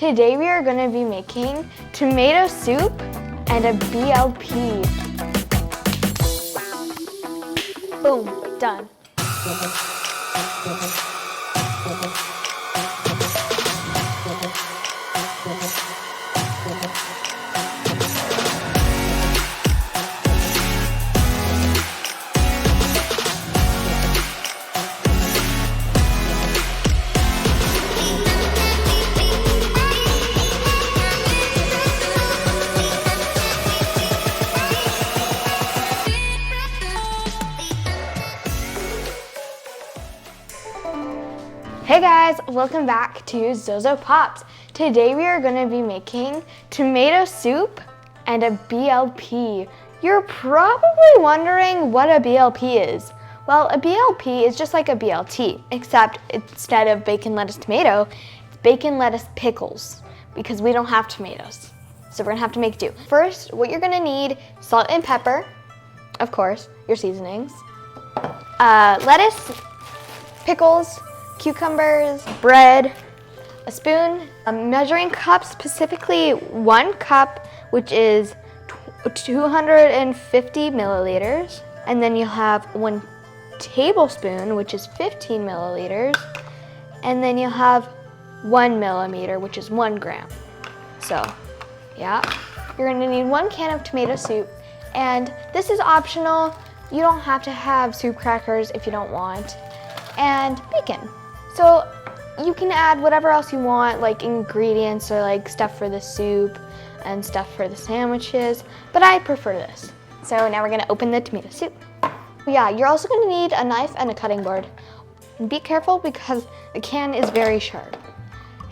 Today we are going to be making tomato soup and a BLP. Boom, done. Hey guys, welcome back to Zozo Pops. Today we are going to be making tomato soup and a BLP. You're probably wondering what a BLP is. Well, a BLP is just like a BLT, except instead of bacon, lettuce, tomato, it's bacon, lettuce, pickles, because we don't have tomatoes. So we're gonna have to make do. First, what you're gonna need, salt and pepper, of course, your seasonings, lettuce, pickles, cucumbers, bread, a spoon, a measuring cup, specifically 1 cup, which is 250 milliliters. And then you'll have 1 tablespoon, which is 15 milliliters. And then you'll have 1 millimeter, which is 1 gram. So, yeah. You're gonna need 1 can of tomato soup. And this is optional. You don't have to have soup crackers if you don't want. And bacon. So you can add whatever else you want, like ingredients or like stuff for the soup and stuff for the sandwiches, but I prefer this. So now we're gonna open the tomato soup. Yeah, you're also gonna need a knife and a cutting board. And be careful because the can is very sharp.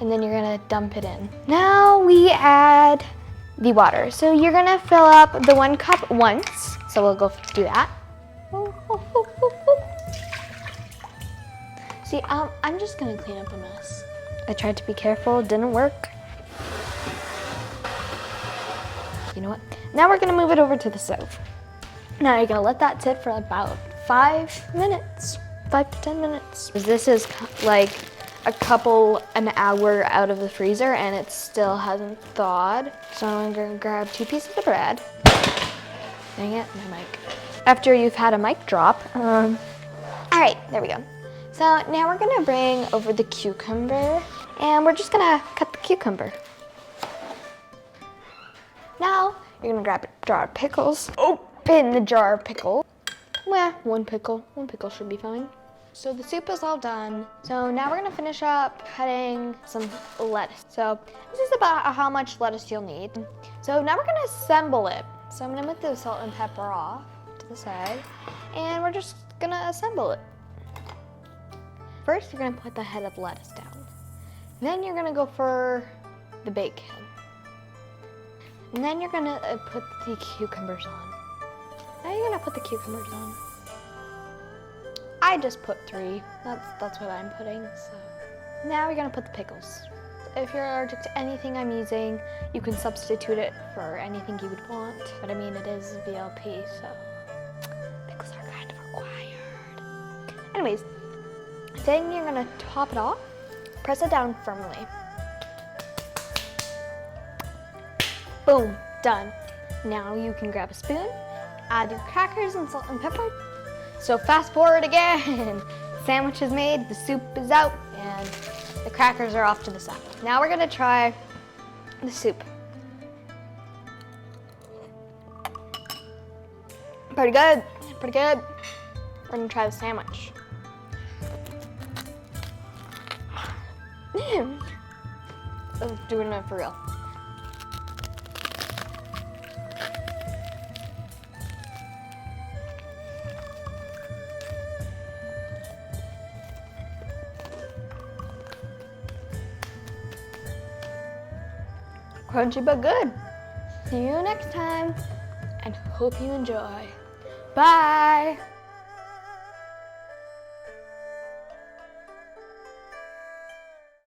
And then you're gonna dump it in. Now we add the water. So you're gonna fill up the 1 cup once. So we'll go do that. See, I'm just gonna clean up a mess. I tried to be careful, it didn't work. You know what? Now we're gonna move it over to the stove. Now you're gonna let that sit for about 5 minutes, 5 to 10 minutes. This is like an hour out of the freezer and it still hasn't thawed. So I'm gonna grab 2 pieces of bread. Dang it, my mic. After you've had a mic drop. All right, there we go. So now we're gonna bring over the cucumber and we're just gonna cut the cucumber. Now you're gonna grab a jar of pickles. Open the jar of pickle. Well, 1 pickle should be fine. So the soup is all done. So now we're gonna finish up cutting some lettuce. So this is about how much lettuce you'll need. So now we're gonna assemble it. So I'm gonna move the salt and pepper off to the side and we're just gonna assemble it. First, you're gonna put the head of lettuce down. Then you're gonna go for the bacon. And then you're gonna put the cucumbers on. Now you're gonna put the cucumbers on. I just put 3. That's what I'm putting, so. Now you're gonna put the pickles. If you're allergic to anything I'm using, you can substitute it for anything you would want. But I mean, it is BLP, so pickles are kind of required. Anyways, then you're gonna top it off, press it down firmly. Boom, done. Now you can grab a spoon, add your crackers and salt and pepper. So fast forward again. Sandwich is made, the soup is out, and the crackers are off to the side. Now we're gonna try the soup. Pretty good, pretty good. We're gonna try the sandwich. I'm doing it for real. Crunchy but good. See you next time and hope you enjoy. Bye.